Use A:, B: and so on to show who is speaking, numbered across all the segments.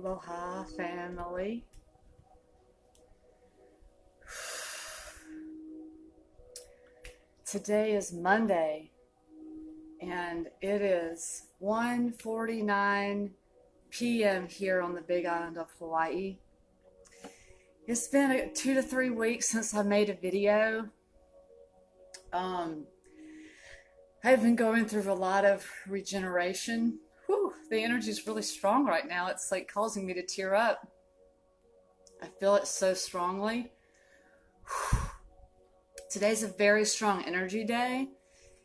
A: Aloha, family. Today is Monday, and it is 1:49 p.m. here on the Big Island of Hawaii. It's been 2 to 3 weeks since I made a video. Um, I've been going through a lot of regeneration. Whew, the energy is really strong right now. It's like causing me to tear up. I feel it so strongly. Today's a very strong energy day,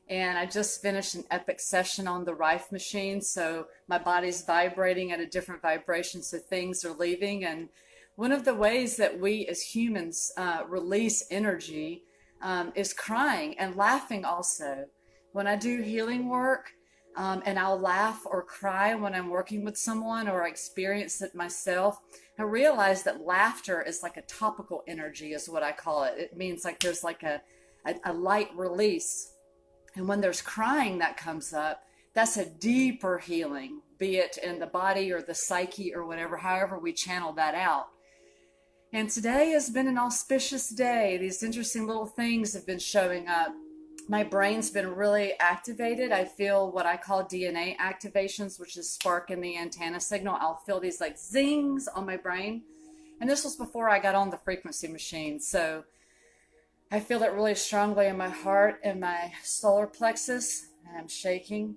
A: and I just finished an epic session on the Rife machine, so my body's vibrating at a different vibration, so things are leaving. And one of the ways that we as humans release energy is crying and laughing also. When I do healing work, and I'll laugh or cry when I'm working with someone or I experience it myself, I realize that laughter is like a topical energy, is what I call it. It means like there's like a light release. And when there's crying that comes up, that's a deeper healing, be it in the body or the psyche or whatever, however we channel that out. And today has been an auspicious day. These interesting little things have been showing up. My brain's been really activated. I feel what I call DNA activations, which is sparking the antenna signal. I'll feel these like zings on my brain. And this was before I got on the frequency machine. So I feel it really strongly in my heart and my solar plexus, and I'm shaking.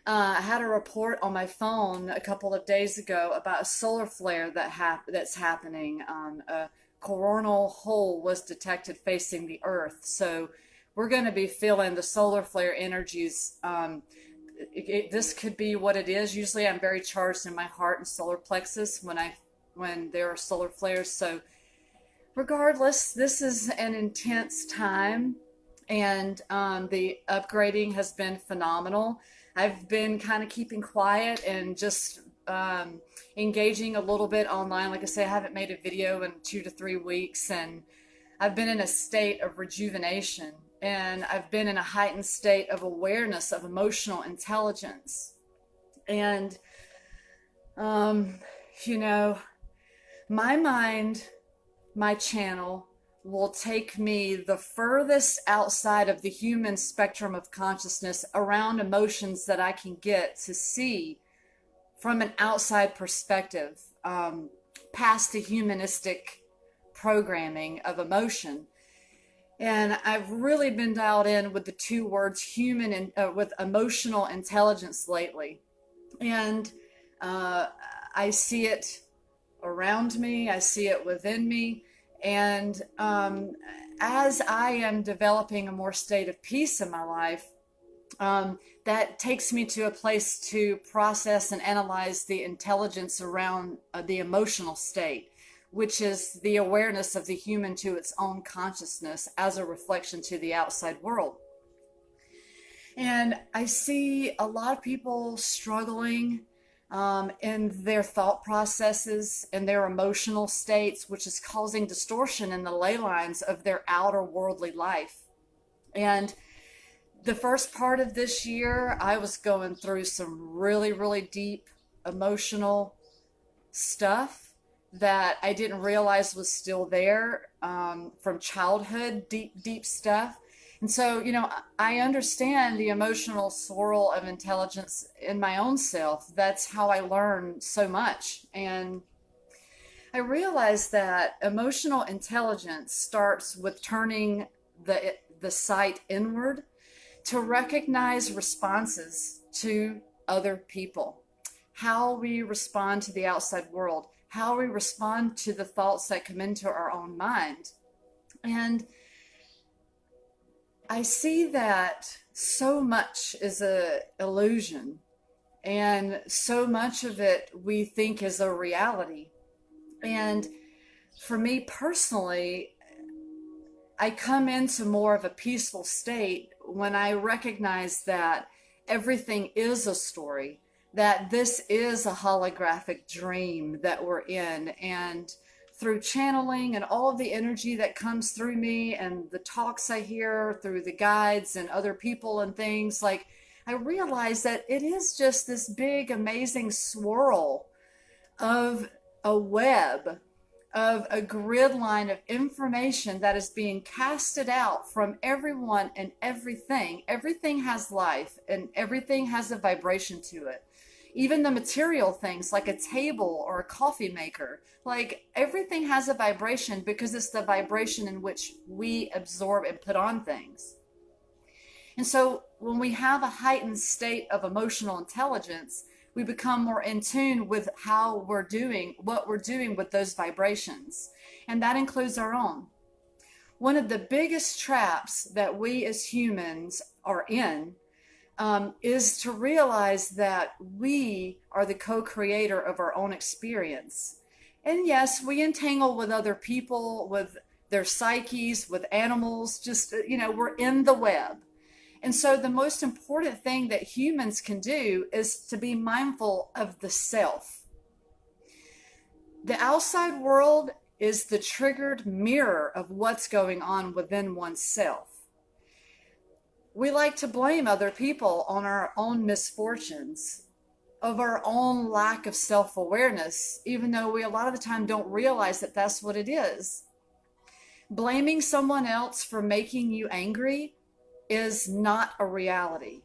A: I had a report on my phone a couple of days ago about a solar flare that's happening. A coronal hole was detected facing the Earth. So we're going to be feeling the solar flare energies. This could be what it is. Usually I'm very charged in my heart and solar plexus when there are solar flares. So regardless, this is an intense time, and the upgrading has been phenomenal. I've been kind of keeping quiet and just engaging a little bit online. Like I say, I haven't made a video in 2 to 3 weeks, and I've been in a state of rejuvenation, and I've been in a heightened state of awareness of emotional intelligence. And, you know, my mind, my channel will take me the furthest outside of the human spectrum of consciousness around emotions that I can get to see from an outside perspective, past the humanistic programming of emotion. And I've really been dialed in with the two words human and with emotional intelligence lately. And I see it around me, I see it within me. And as I am developing a more state of peace in my life, that takes me to a place to process and analyze the intelligence around the emotional state, which is the awareness of the human to its own consciousness as a reflection to the outside world. And I see a lot of people struggling in their thought processes and their emotional states, which is causing distortion in the ley lines of their outer worldly life. And the first part of this year, I was going through some really, really deep emotional stuff that I didn't realize was still there from childhood, deep, deep stuff. And so, I understand the emotional swirl of intelligence in my own self. That's how I learn so much. And I realized that emotional intelligence starts with turning the sight inward to recognize responses to other people, how we respond to the outside world, how we respond to the thoughts that come into our own mind. And I see that so much is an illusion, and so much of it we think is a reality. And for me personally, I come into more of a peaceful state when I recognize that everything is a story, that this is a holographic dream that we're in. And through channeling and all of the energy that comes through me and the talks I hear through the guides and other people and things, like I realize that it is just this big, amazing swirl of a web, of a grid line of information that is being casted out from everyone and everything. Everything has life and everything has a vibration to it. Even the material things like a table or a coffee maker, like everything has a vibration because it's the vibration in which we absorb and put on things. And so when we have a heightened state of emotional intelligence, we become more in tune with how we're doing, what we're doing with those vibrations. And that includes our own. One of the biggest traps that we as humans are in is to realize that we are the co-creator of our own experience. And yes, we entangle with other people, with their psyches, with animals, just, we're in the web. And so the most important thing that humans can do is to be mindful of the self. The outside world is the triggered mirror of what's going on within oneself. We like to blame other people on our own misfortunes, of our own lack of self-awareness, even though we a lot of the time don't realize that that's what it is. Blaming someone else for making you angry is not a reality.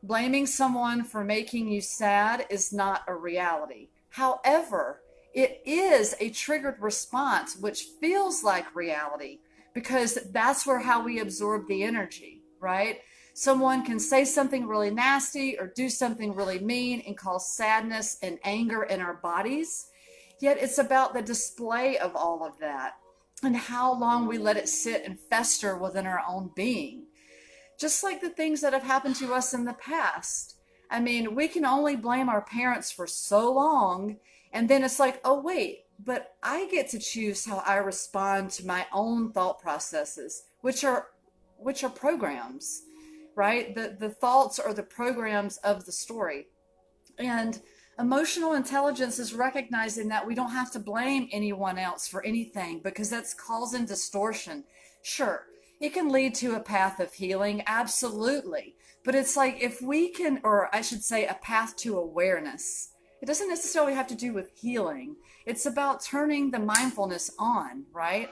A: Blaming someone for making you sad is not a reality. However, it is a triggered response which feels like reality because that's where how we absorb the energy, right? Someone can say something really nasty or do something really mean and cause sadness and anger in our bodies. Yet it's about the display of all of that and how long we let it sit and fester within our own being. Just like the things that have happened to us in the past. I mean, we can only blame our parents for so long, and then it's like, oh wait, but I get to choose how I respond to my own thought processes, which are programs, right? The thoughts are the programs of the story. And emotional intelligence is recognizing that we don't have to blame anyone else for anything because that's causing distortion. Sure, it can lead to a path of healing, absolutely. But it's like if we can, or I should say, a path to awareness. It doesn't necessarily have to do with healing. It's about turning the mindfulness on, right?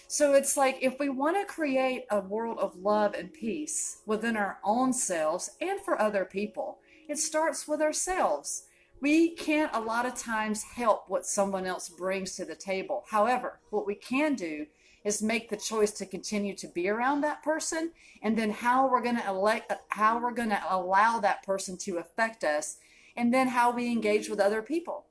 A: So it's like if we want to create a world of love and peace within our own selves and for other people, it starts with ourselves. We can't a lot of times help what someone else brings to the table. However, what we can do is make the choice to continue to be around that person, and then how we're going to allow that person to affect us, and then how we engage with other people.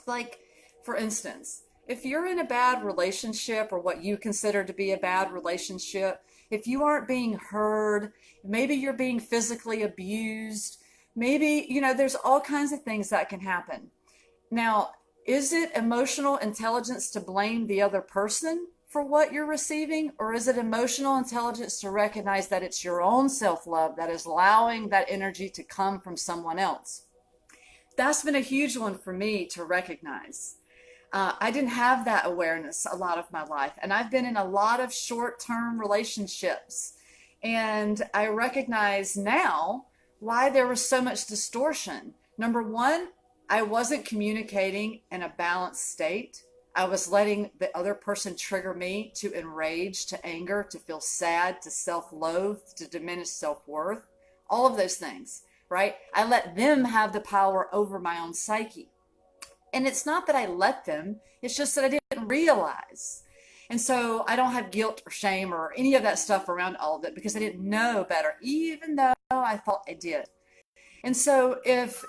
A: Like, for instance, if you're in a bad relationship or what you consider to be a bad relationship, if you aren't being heard, maybe you're being physically abused, maybe, there's all kinds of things that can happen. Now, is it emotional intelligence to blame the other person for what you're receiving, or is it emotional intelligence to recognize that it's your own self-love that is allowing that energy to come from someone else? That's been a huge one for me to recognize. I didn't have that awareness a lot of my life, and I've been in a lot of short-term relationships, and I recognize now why there was so much distortion. Number one, I wasn't communicating in a balanced state. I was letting the other person trigger me to enrage, to anger, to feel sad, to self-loathe, to diminish self-worth, all of those things, right? I let them have the power over my own psyche. And it's not that I let them, it's just that I didn't realize. And so I don't have guilt or shame or any of that stuff around all of it because I didn't know better, even though I thought I did. And so if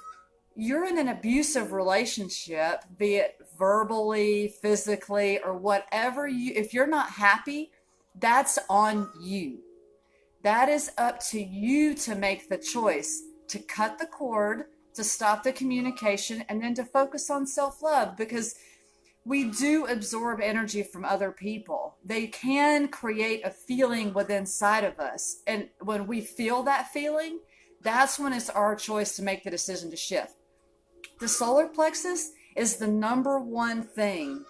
A: you're in an abusive relationship, be it verbally, physically, or whatever, if you're not happy, that's on you. That is up to you to make the choice to cut the cord, to stop the communication, and then to focus on self-love, because we do absorb energy from other people. They can create a feeling within inside of us. And when we feel that feeling, that's when it's our choice to make the decision to shift. The solar plexus is the number one thing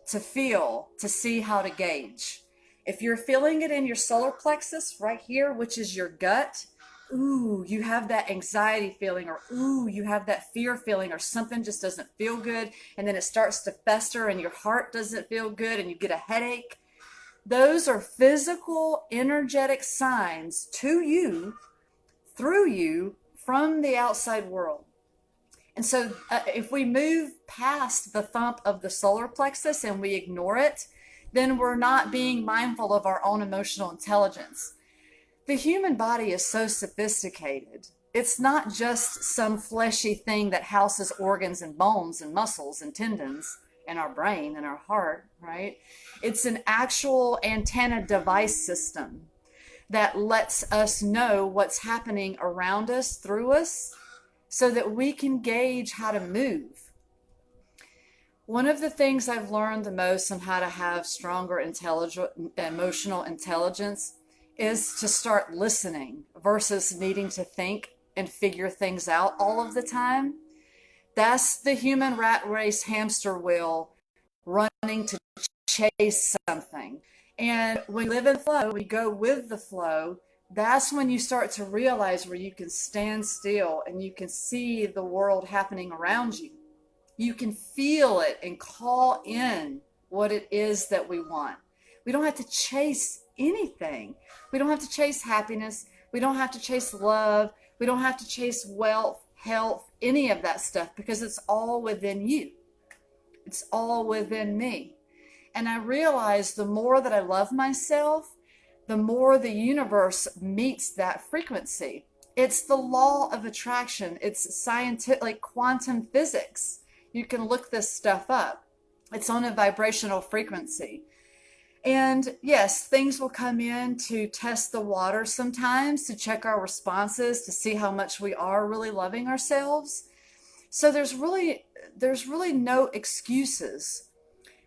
A: to feel, to see how to gauge. If you're feeling it in your solar plexus right here, which is your gut, ooh, you have that anxiety feeling, or ooh, you have that fear feeling, or something just doesn't feel good. And then it starts to fester and your heart doesn't feel good and you get a headache. Those are physical, energetic signs to you, through you, from the outside world. And so, if we move past the thump of the solar plexus and we ignore it, then we're not being mindful of our own emotional intelligence. The human body is so sophisticated. It's not just some fleshy thing that houses organs and bones and muscles and tendons and our brain and our heart, right? It's an actual antenna device system that lets us know what's happening around us, through us, so that we can gauge how to move. One of the things I've learned the most on how to have stronger emotional intelligence is to start listening versus needing to think and figure things out all of the time. That's the human rat race hamster wheel, running to chase something. And when you live in flow, when you go with the flow, that's when you start to realize where you can stand still and you can see the world happening around you. You can feel it and call in what it is that we want. We don't have to chase anything. We don't have to chase happiness. We don't have to chase love. We don't have to chase wealth, health, any of that stuff, because it's all within you. It's all within me. And I realize the more that I love myself, the more the universe meets that frequency. It's the law of attraction. It's scientific, like quantum physics. You can look this stuff up. It's on a vibrational frequency. And yes, things will come in to test the water sometimes, to check our responses, to see how much we are really loving ourselves. So there's really no excuses.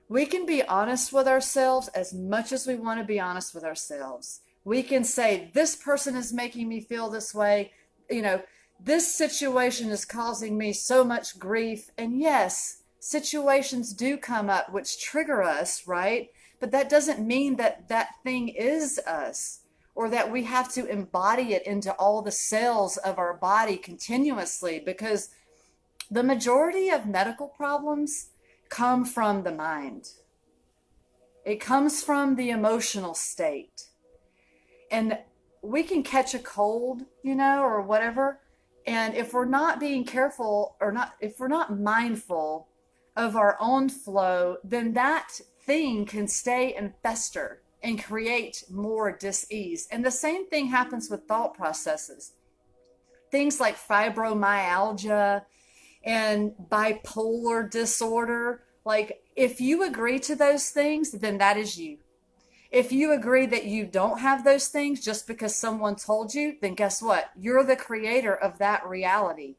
A: We can be honest with ourselves as much as we want to be honest with ourselves. We can say, this person is making me feel this way. You know, this situation is causing me so much grief. And yes, situations do come up which trigger us, right? But that doesn't mean that that thing is us, or that we have to embody it into all the cells of our body continuously, because the majority of medical problems come from the mind. It comes from the emotional state. And we can catch a cold, or whatever. And if we're not being careful, or not, if we're not mindful of our own flow, then that thing can stay and fester and create more dis-ease. And the same thing happens with thought processes. Things like fibromyalgia and bipolar disorder. Like, if you agree to those things, then that is you. If you agree that you don't have those things just because someone told you, then guess what? You're the creator of that reality.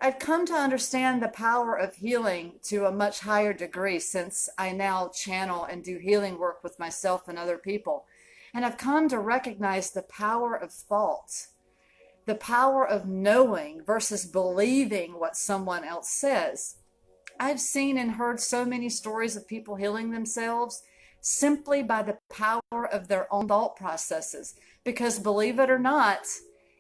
A: I've come to understand the power of healing to a much higher degree since I now channel and do healing work with myself and other people. And I've come to recognize the power of thought, the power of knowing versus believing what someone else says. I've seen and heard so many stories of people healing themselves simply by the power of their own thought processes. Because believe it or not,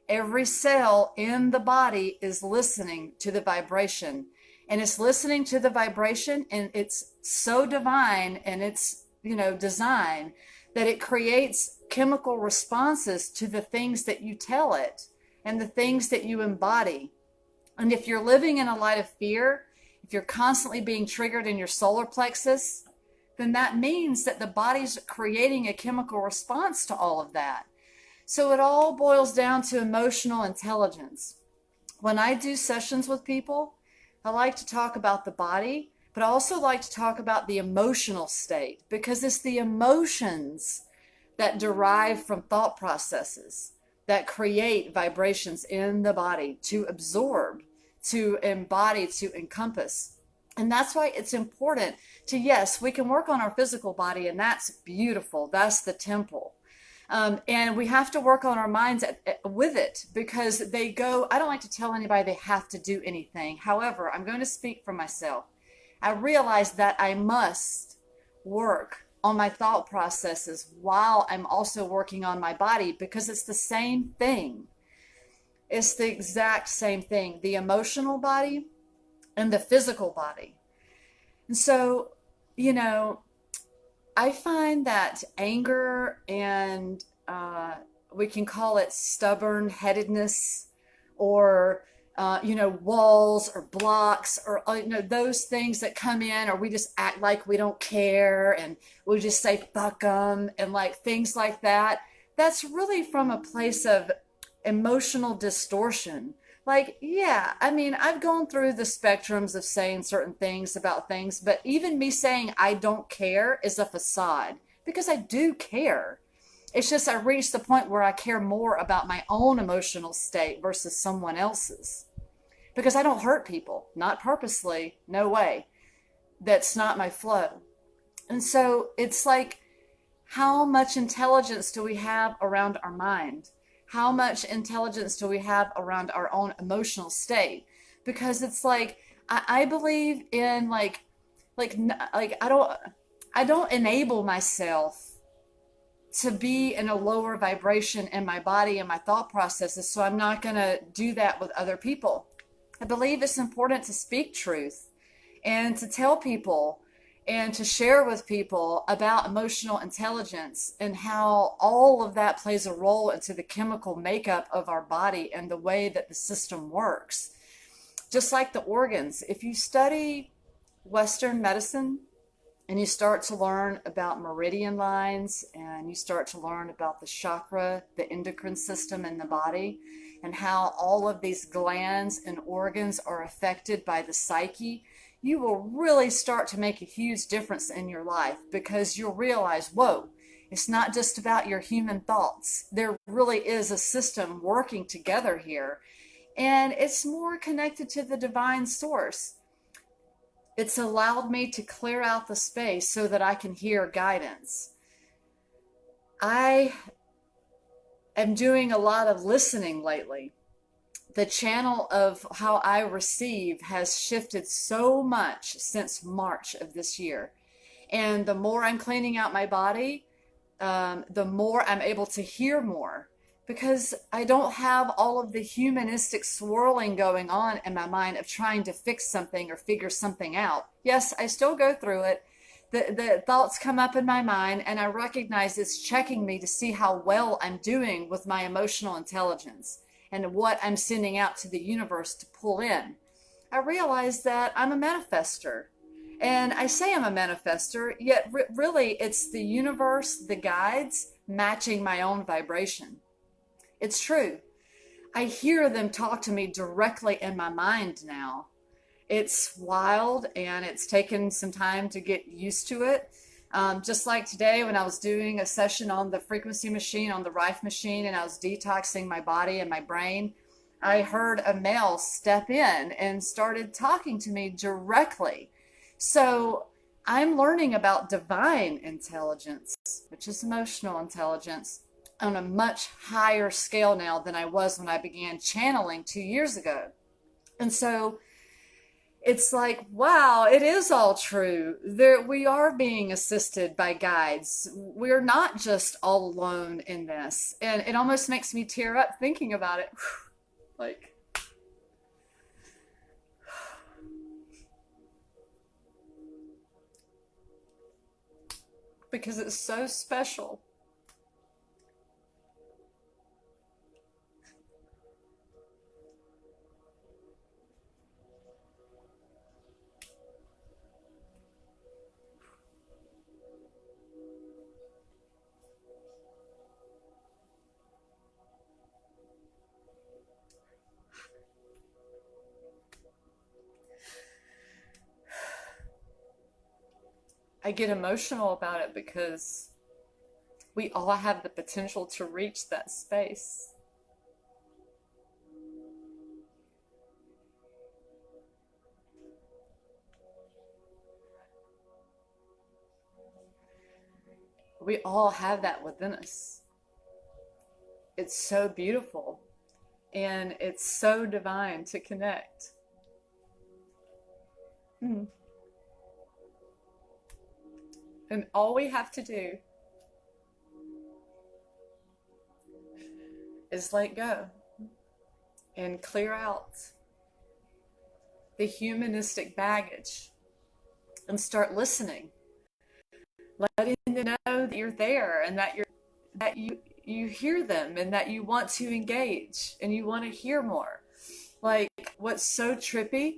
A: every cell in the body is listening to the vibration. And it's listening to the vibration, and it's so divine and it's, design that it creates chemical responses to the things that you tell it and the things that you embody. And if you're living in a light of fear, if you're constantly being triggered in your solar plexus, then that means that the body's creating a chemical response to all of that. So it all boils down to emotional intelligence. When I do sessions with people, I like to talk about the body, but I also like to talk about the emotional state, because it's the emotions that derive from thought processes that create vibrations in the body to absorb, to embody, to encompass. And that's why it's important to, yes, we can work on our physical body, and that's beautiful. That's the temple. And we have to work on our minds with it, because I don't like to tell anybody they have to do anything. However, I'm going to speak for myself. I realize that I must work on my thought processes while I'm also working on my body, because it's the same thing. It's the exact same thing, the emotional body and the physical body. And so, you know, I find that anger and we can call it stubborn headedness or, walls or blocks or, those things that come in, or we just act like we don't care and we just say fuck them and like things like that. That's really from a place of emotional distortion. Like, yeah, I mean, I've gone through the spectrums of saying certain things about things, but even me saying I don't care is a facade because I do care. It's just I reached the point where I care more about my own emotional state versus someone else's because I don't hurt people, not purposely, no way. That's not my flow. And so it's like, how much intelligence do we have around our mind? How much intelligence do we have around our own emotional state? Because it's like I believe in like I don't enable myself to be in a lower vibration in my body and my thought processes, so I'm not going to do that with other people. I believe it's important to speak truth and to tell people and to share with people about emotional intelligence and how all of that plays a role into the chemical makeup of our body and the way that the system works. Just like the organs, if you study Western medicine and you start to learn about meridian lines and you start to learn about the chakra, the endocrine system in the body, and how all of these glands and organs are affected by the psyche, you will really start to make a huge difference in your life because you'll realize, whoa, it's not just about your human thoughts. There really is a system working together here, and it's more connected to the divine source. It's allowed me to clear out the space so that I can hear guidance. I am doing a lot of listening lately. The channel of how I receive has shifted so much since March of this year. And the more I'm cleaning out my body, the more I'm able to hear more because I don't have all of the humanistic swirling going on in my mind of trying to fix something or figure something out. Yes, I still go through it. The thoughts come up in my mind and I recognize it's checking me to see how well I'm doing with my emotional intelligence and what I'm sending out to the universe to pull in. I realize that I'm a manifester. And I say I'm a manifester, yet really it's the universe, the guides, matching my own vibration. It's true. I hear them talk to me directly in my mind now. It's wild and it's taken some time to get used to it. Just like today when I was doing a session on the frequency machine, on the Rife machine, and I was detoxing my body and my brain, I heard a male step in and started talking to me directly. So I'm learning about divine intelligence, which is emotional intelligence, on a much higher scale now than I was when I began channeling 2 years ago. And so it's like, wow, it is all true. We are being assisted by guides. We're not just all alone in this. And it almost makes me tear up thinking about it. Like, because it's so special. I get emotional about it because we all have the potential to reach that space. We all have that within us. It's so beautiful and it's so divine to connect. Mm. And all we have to do is let go. and clear out the humanistic baggage and start listening, letting them know that you're there and that you hear them and that you want to engage and you want to hear more. Like, what's so trippy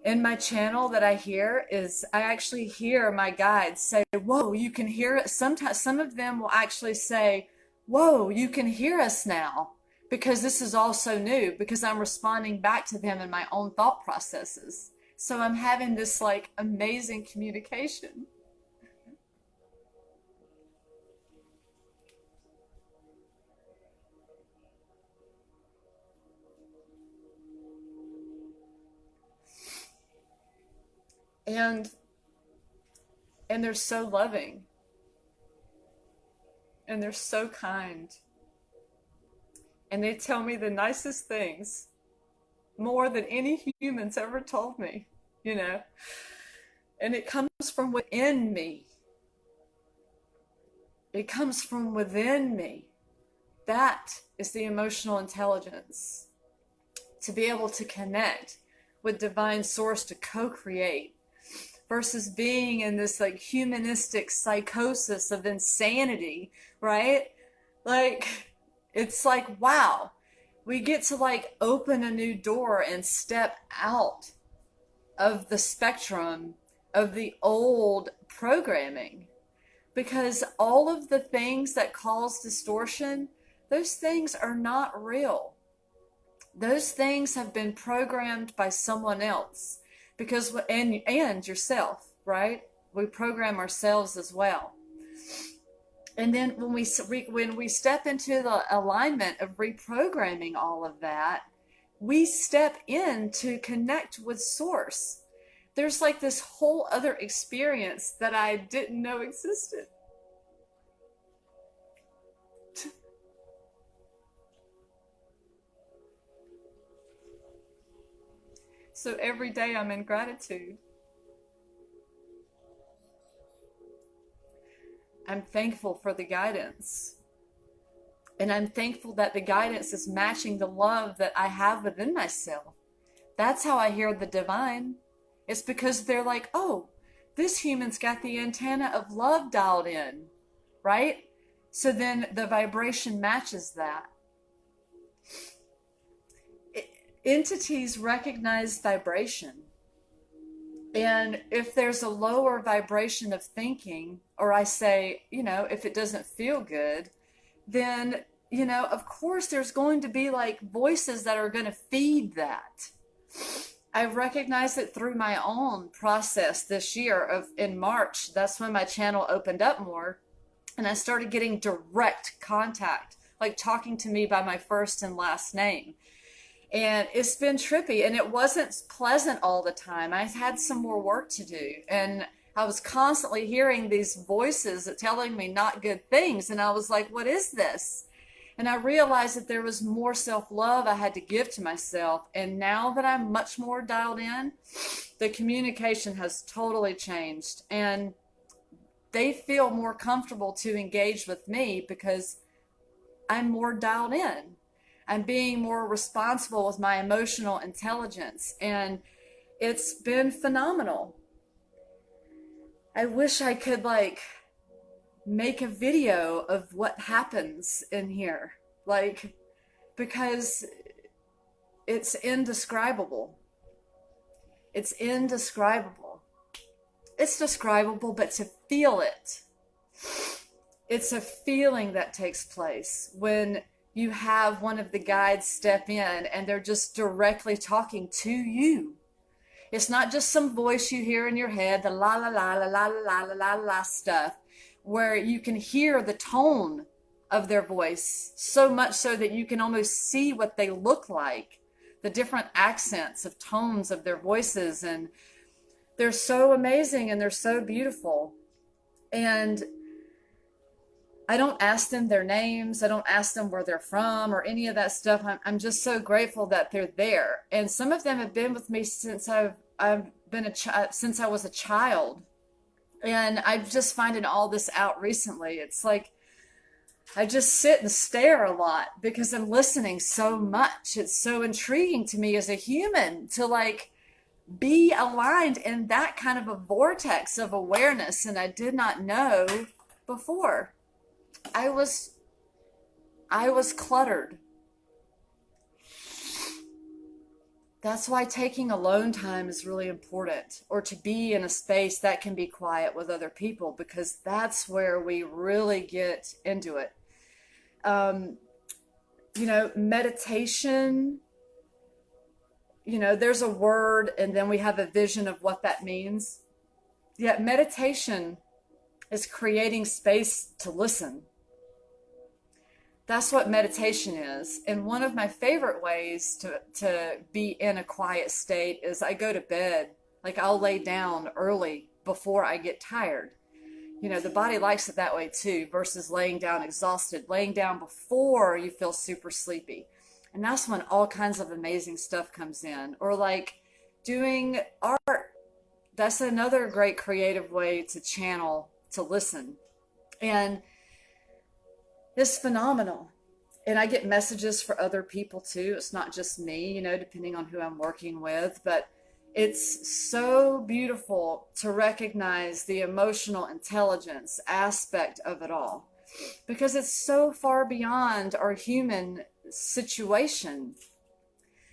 A: in my channel that I hear is I actually hear my guides say, "Whoa, you can hear it." Sometimes some of them will actually say, "Whoa, you can hear us now," because this is all so new, because I'm responding back to them in my own thought processes. So I'm having this like amazing communication. And they're so loving and they're so kind and they tell me the nicest things, more than any humans ever told me, you know? And it comes from within me. It comes from within me. That is the emotional intelligence, to be able to connect with divine source, to co-create, versus being in this like humanistic psychosis of insanity, right? Like, it's like, wow, we get to like open a new door and step out of the spectrum of the old programming, because all of the things that cause distortion, those things are not real. Those things have been programmed by someone else, because and yourself, right? We program ourselves as well. And then when we step into the alignment of reprogramming all of that, we step in to connect with source. There's like this whole other experience that I didn't know existed. So every day I'm in gratitude. I'm thankful for the guidance. And I'm thankful that the guidance is matching the love that I have within myself. That's how I hear the divine. It's because they're like, oh, this human's got the antenna of love dialed in, right? So then the vibration matches that. Entities recognize vibration. And if there's a lower vibration of thinking, or I say, if it doesn't feel good, then, of course there's going to be like voices that are going to feed that. I recognized it through my own process this year in March. That's when my channel opened up more. And I started getting direct contact, like talking to me by my first and last name. And it's been trippy, and it wasn't pleasant all the time. I had some more work to do, and I was constantly hearing these voices telling me not good things. And I was like, what is this? And I realized that there was more self-love I had to give to myself. And now that I'm much more dialed in, the communication has totally changed. And they feel more comfortable to engage with me because I'm more dialed in. I'm being more responsible with my emotional intelligence, and it's been phenomenal. I wish I could like make a video of what happens in here, like, because it's indescribable. It's indescribable. It's describable, but to feel it, it's a feeling that takes place when you have one of the guides step in and they're just directly talking to you. It's not just some voice you hear in your head, the la la la la la la la la la stuff, where you can hear the tone of their voice, so much so that you can almost see what they look like, the different accents of tones of their voices. And they're so amazing and they're so beautiful. And I don't ask them their names. I don't ask them where they're from or any of that stuff. I'm just so grateful that they're there. And some of them have been with me since I've been since I was a child. And I'm just finding all this out recently. It's like, I just sit and stare a lot because I'm listening so much. It's so intriguing to me as a human to like be aligned in that kind of a vortex of awareness. And I did not know before. I was I was cluttered. That's why taking alone time is really important, or to be in a space that can be quiet with other people, because that's where we really get into it. Um, Meditation, there's a word and then we have a vision of what that means. Yet meditation is creating space to listen. That's what meditation is. And one of my favorite ways to be in a quiet state is I go to bed. Like I'll lay down early before I get tired. The body likes it that way too, versus laying down exhausted, laying down before you feel super sleepy. And that's when all kinds of amazing stuff comes in. Or like doing art. That's another great creative way to channel, to listen. And it's phenomenal. And I get messages for other people too. It's not just me, depending on who I'm working with. But it's so beautiful to recognize the emotional intelligence aspect of it all, because it's so far beyond our human situation.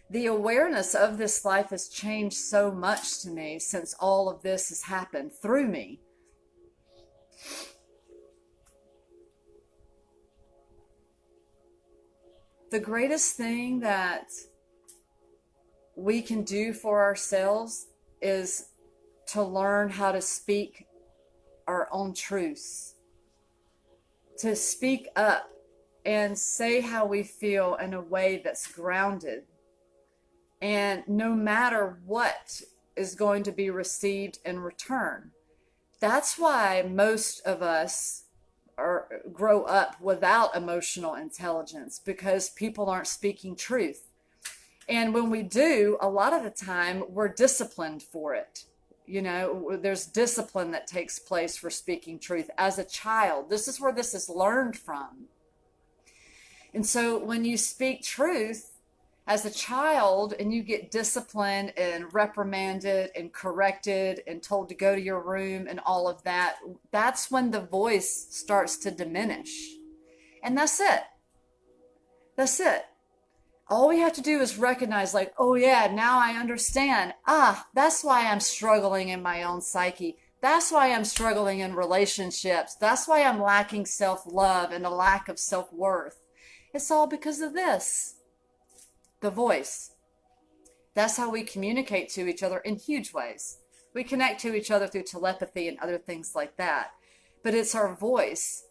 A: The awareness of this life has changed so much to me since all of this has happened through me. The greatest thing that we can do for ourselves is to learn how to speak our own truths, to speak up and say how we feel in a way that's grounded. And no matter what is going to be received in return. That's why most of us grow up without emotional intelligence, because people aren't speaking truth. And when we do, a lot of the time we're disciplined for it. There's discipline that takes place for speaking truth as a child. This is where this is learned from. And so when you speak truth as a child and you get disciplined and reprimanded and corrected and told to go to your room and all of that, that's when the voice starts to diminish. And that's it. That's it. All we have to do is recognize, like, oh yeah, now I understand. That's why I'm struggling in my own psyche. That's why I'm struggling in relationships. That's why I'm lacking self-love and a lack of self-worth. It's all because of this. The voice. That's how we communicate to each other in huge ways. We connect to each other through telepathy and other things like that. But it's our voice.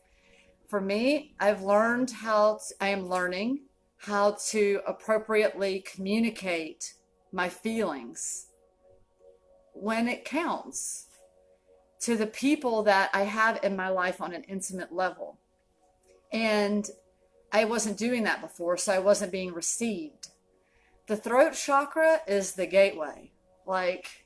A: For me, I am learning how to appropriately communicate my feelings when it counts to the people that I have in my life on an intimate level. And I wasn't doing that before, so I wasn't being received. The throat chakra is the gateway. Like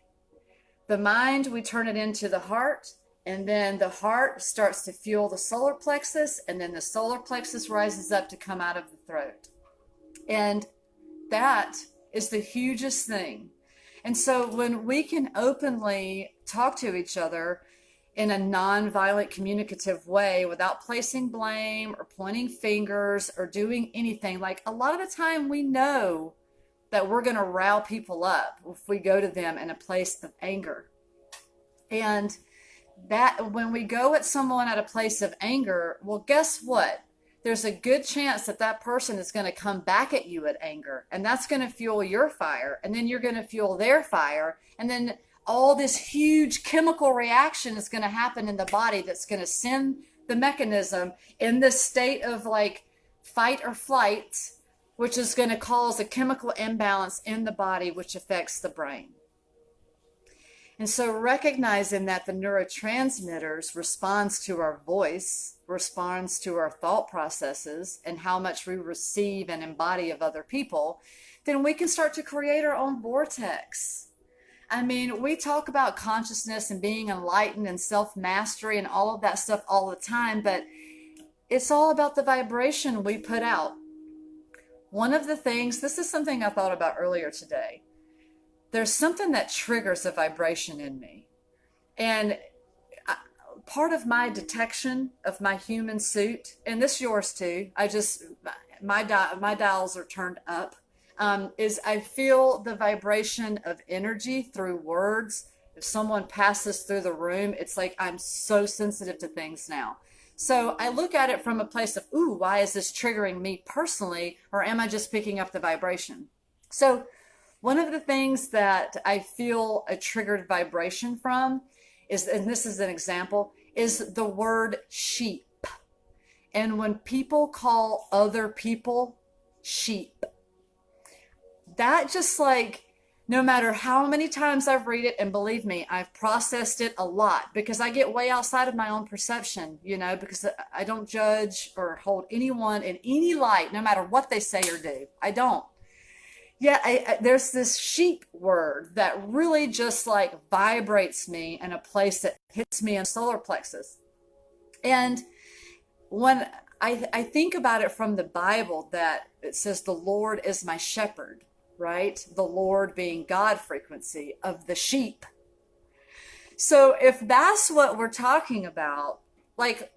A: the mind, we turn it into the heart, and then the heart starts to fuel the solar plexus, and then the solar plexus rises up to come out of the throat. And that is the hugest thing. And so when we can openly talk to each other in a non-violent communicative way without placing blame or pointing fingers or doing anything, like a lot of the time we know that we're going to rile people up if we go to them in a place of anger. And that when we go at someone at a place of anger, well, guess what? There's a good chance that that person is going to come back at you at anger, and that's going to fuel your fire, and then you're going to fuel their fire, and then all this huge chemical reaction is going to happen in the body that's going to send the mechanism in this state of like fight or flight, which is going to cause a chemical imbalance in the body, which affects the brain. And so recognizing that the neurotransmitters responds to our voice, responds to our thought processes and how much we receive and embody of other people, then we can start to create our own vortex. I mean, we talk about consciousness and being enlightened and self-mastery and all of that stuff all the time, but it's all about the vibration we put out. One of the things, this is something I thought about earlier today. There's something that triggers a vibration in me. And part of my detection of my human suit, and this yours too, my dials are turned up, is I feel the vibration of energy through words. If someone passes through the room, it's like I'm so sensitive to things now. So I look at it from a place of, ooh, why is this triggering me personally? Or am I just picking up the vibration? So one of the things that I feel a triggered vibration from is, and this is an example, is the word sheep. And when people call other people sheep, that just like, no matter how many times I've read it, and believe me, I've processed it a lot because I get way outside of my own perception, because I don't judge or hold anyone in any light, no matter what they say or do. I don't. Yeah, there's this sheep word that really just like vibrates me in a place that hits me in solar plexus. And when I think about it from the Bible, that it says the Lord is my shepherd, right? The Lord being God frequency of the sheep. So if that's what we're talking about, like,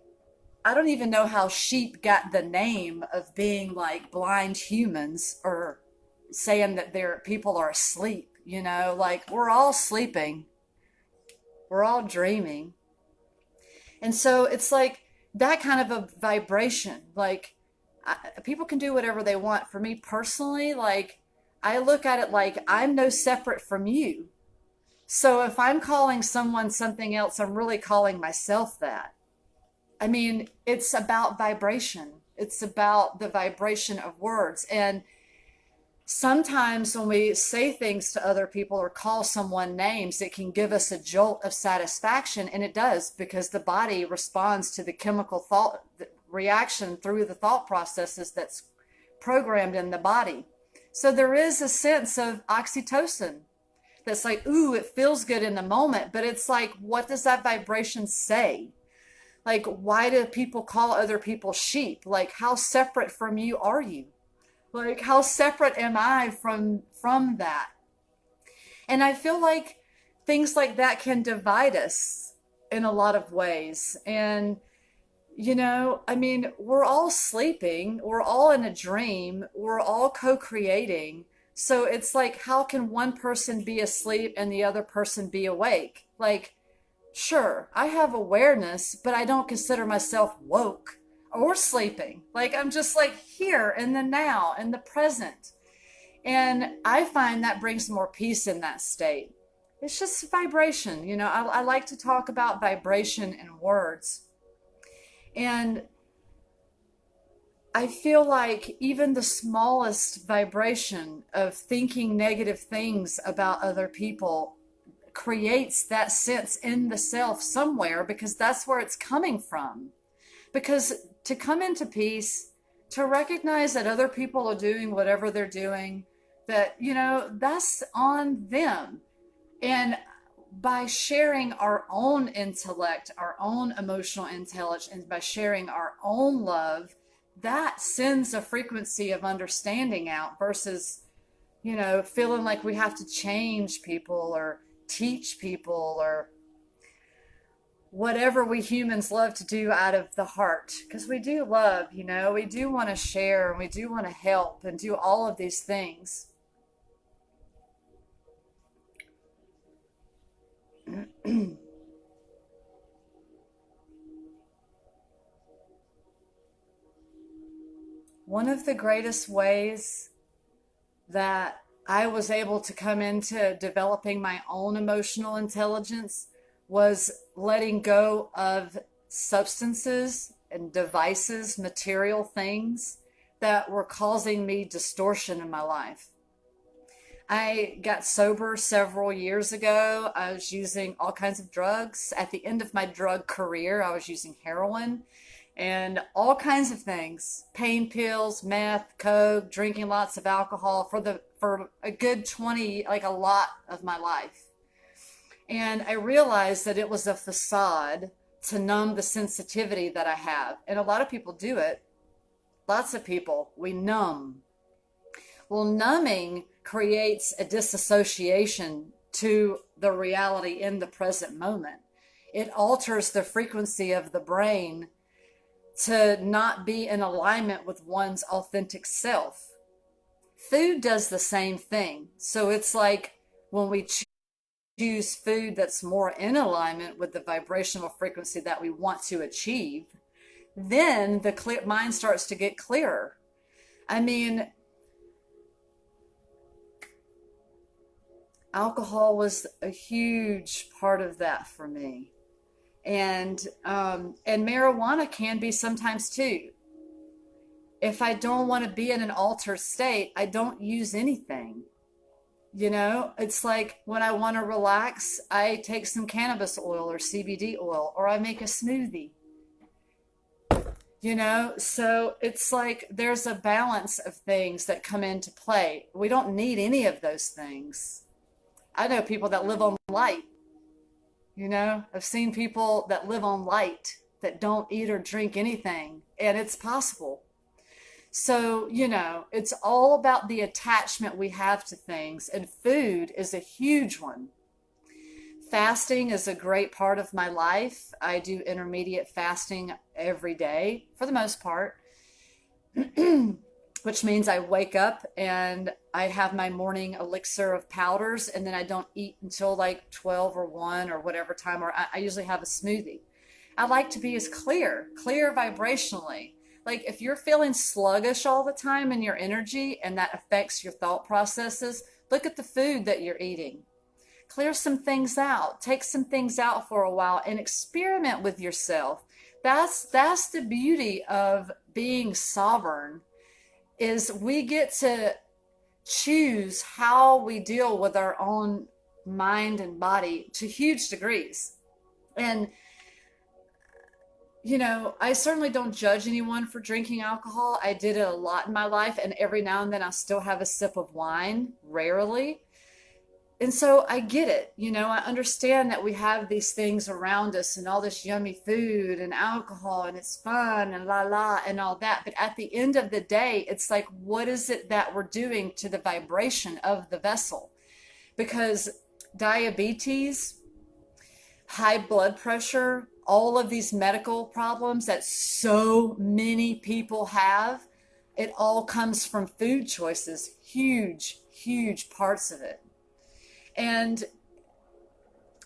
A: I don't even know how sheep got the name of being like blind humans, or saying that their people are asleep, like we're all sleeping, we're all dreaming. And so it's like that kind of a vibration. Like, people can do whatever they want. For me personally, like, I look at it like I'm no separate from you. So if I'm calling someone something else, I'm really calling myself that. I mean, it's about vibration. It's about the vibration of words. And sometimes when we say things to other people or call someone names, it can give us a jolt of satisfaction. And it does, because the body responds to the chemical thought reaction through the thought processes that's programmed in the body. So there is a sense of oxytocin that's like, ooh, it feels good in the moment. But it's like, what does that vibration say? Like, why do people call other people sheep? Like, how separate from you are you? Like, how separate am I from that? And I feel like things like that can divide us in a lot of ways. And, I mean, we're all sleeping, we're all in a dream, we're all co-creating. So it's like, how can one person be asleep and the other person be awake? Like, sure, I have awareness, but I don't consider myself woke or sleeping. Like, I'm just like here in the now, in the present. And I find that brings more peace in that state. It's just vibration. I like to talk about vibration in words. And I feel like even the smallest vibration of thinking negative things about other people creates that sense in the self somewhere, because that's where it's coming from. Because to come into peace, to recognize that other people are doing whatever they're doing, that, that's on them. And by sharing our own intellect, our own emotional intelligence, and by sharing our own love, that sends a frequency of understanding out versus, feeling like we have to change people or teach people or whatever we humans love to do out of the heart. Because we do love, we do want to share, and we do want to help and do all of these things. One of the greatest ways that I was able to come into developing my own emotional intelligence was letting go of substances and devices, material things that were causing me distortion in my life. I got sober several years ago. I was using all kinds of drugs. At the end of my drug career, I was using heroin and all kinds of things, pain pills, meth, coke, drinking lots of alcohol for a good 20, like a lot of my life. And I realized that it was a facade to numb the sensitivity that I have. And a lot of people do it. Lots of people, we numb. Well, numbing creates a disassociation to the reality in the present moment. It alters the frequency of the brain to not be in alignment with one's authentic self. Food does the same thing. So it's like when we choose food that's more in alignment with the vibrational frequency that we want to achieve, then the mind starts to get clearer. I mean, alcohol was a huge part of that for me. And marijuana can be sometimes too. If I don't want to be in an altered state, I don't use anything. You know, it's like when I want to relax, I take some cannabis oil or CBD oil, or I make a smoothie. You know, so it's like there's a balance of things that come into play. We don't need any of those things. I know people that live on light. You know, I've seen people that live on light that don't eat or drink anything, and it's possible. So, you know, it's all about the attachment we have to things, and food is a huge one. Fasting is a great part of my life. I do intermediate fasting every day for the most part, which means I wake up and I have my morning elixir of powders, and then I don't eat until like 12 or 1 or whatever time, or I usually have a smoothie. I like to be as clear vibrationally. Like if you're feeling sluggish all the time in your energy and that affects your thought processes, look at the food that you're eating. Clear some things out. Take some things out for a while and experiment with yourself. That's the beauty of being sovereign, is we get to choose how we deal with our own mind and body to huge degrees. And you know, I certainly don't judge anyone for drinking alcohol. I did it a lot in my life, and every now and then I still have a sip of wine, rarely. And so I get it. You know, I understand that we have these things around us and all this yummy food and alcohol and it's fun and la la and all that. But at the end of the day, it's like, what is it that we're doing to the vibration of the vessel? Because diabetes, high blood pressure, all of these medical problems that so many people have, it all comes from food choices, huge, huge parts of it. And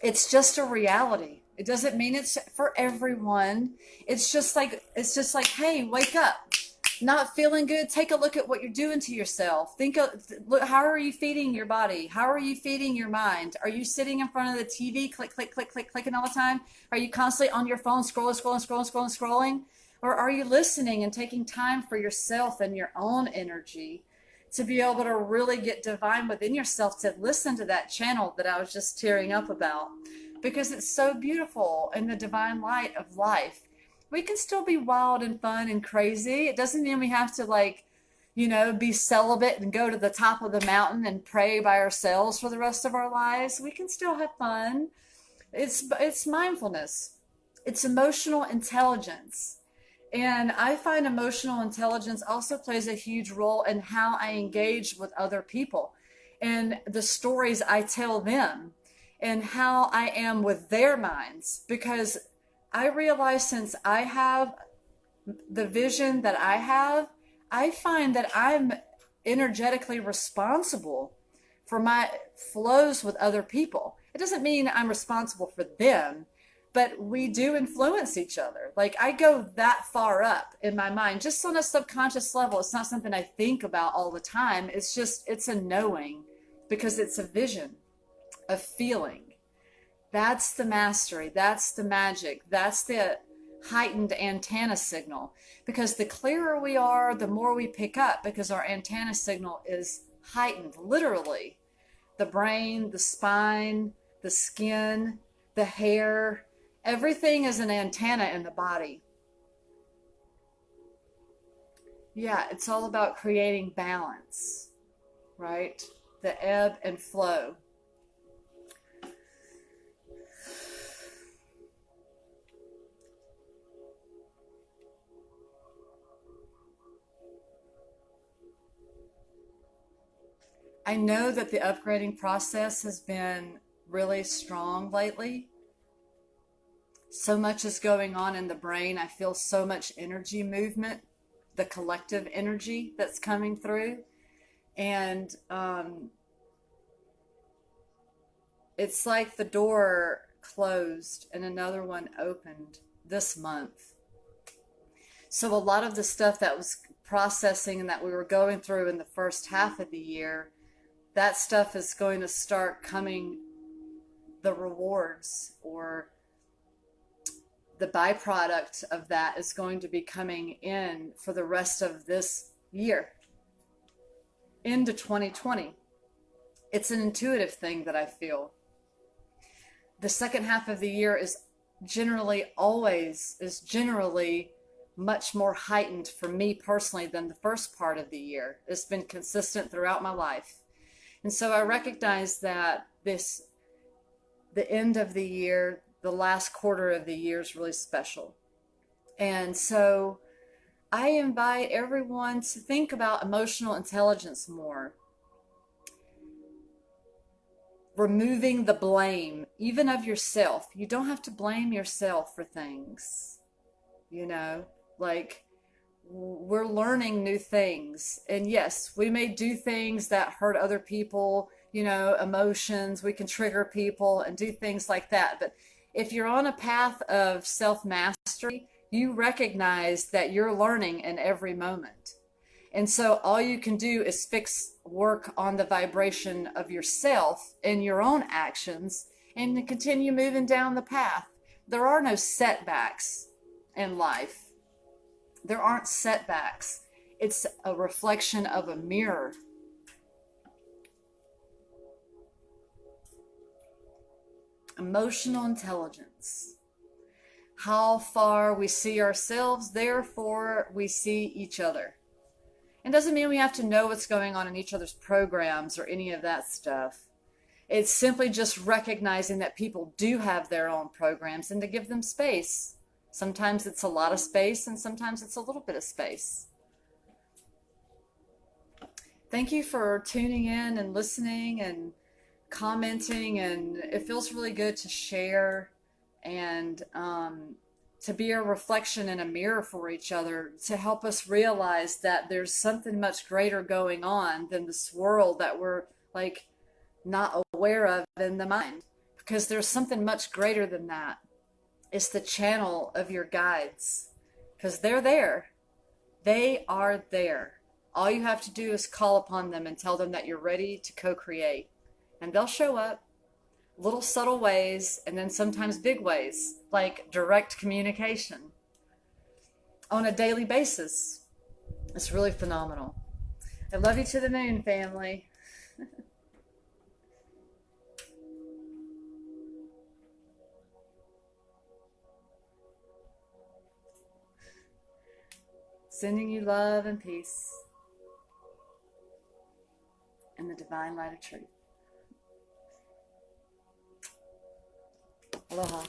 A: it's just a reality. It doesn't mean it's for everyone. It's just like, hey, wake up. Not feeling good, take a look at what you're doing to yourself. Look, how are you feeding your body? How are you feeding your mind? Are you sitting in front of the TV, click, click, click, click, clicking all the time? Are you constantly on your phone, scrolling? Or are you listening and taking time for yourself and your own energy to be able to really get divine within yourself, to listen to that channel that I was just tearing up about? Because it's so beautiful in the divine light of life. We can still be wild and fun and crazy. It doesn't mean we have to, like, you know, be celibate and go to the top of the mountain and pray by ourselves for the rest of our lives. We can still have fun. It's mindfulness. It's emotional intelligence. And I find emotional intelligence also plays a huge role in how I engage with other people and the stories I tell them and how I am with their minds. Because I realize, since I have the vision that I find that I'm energetically responsible for my flows with other people. It doesn't mean I'm responsible for them, but we do influence each other. Like, I go that far up in my mind, just on a subconscious level. It's not something I think about all the time. It's a knowing, because it's a vision, a feeling. That's the mastery. That's the magic. That's the heightened antenna signal. Because the clearer we are, the more we pick up, because our antenna signal is heightened, literally. The brain, the spine, the skin, the hair, everything is an antenna in the body. Yeah, it's all about creating balance, right? The ebb and flow. I know that the upgrading process has been really strong lately. So much is going on in the brain. I feel so much energy movement, the collective energy that's coming through. And it's like the door closed and another one opened this month. So a lot of the stuff that was processing and that we were going through in the first half of the year, that stuff is going to start coming, the rewards or the byproduct of that is going to be coming in for the rest of this year into 2020. It's an intuitive thing that I feel. The second half of the year is generally much more heightened for me personally than the first part of the year. It's been consistent throughout my life. And so I recognize that the end of the year, the last quarter of the year is really special. And so I invite everyone to think about emotional intelligence more. Removing the blame, even of yourself. You don't have to blame yourself for things, like we're learning new things. And yes, we may do things that hurt other people, emotions, we can trigger people and do things like that. But if you're on a path of self-mastery, you recognize that you're learning in every moment. And so all you can do is work on the vibration of yourself and your own actions and continue moving down the path. There are no setbacks in life. There aren't setbacks. It's a reflection of a mirror. Emotional intelligence. How far we see ourselves, therefore we see each other. It doesn't mean we have to know what's going on in each other's programs or any of that stuff. It's simply just recognizing that people do have their own programs and to give them space. Sometimes it's a lot of space and sometimes it's a little bit of space. Thank you for tuning in and listening and commenting, and it feels really good to share and to be a reflection and a mirror for each other, to help us realize that there's something much greater going on than the swirl that we're like not aware of in the mind, because there's something much greater than that. It's the channel of your guides, because they're there. They are there. All you have to do is call upon them and tell them that you're ready to co-create, and they'll show up. Little subtle ways, and then sometimes big ways, like direct communication on a daily basis. It's really phenomenal. I love you to the moon, family. Sending you love and peace and the divine light of truth. Aloha.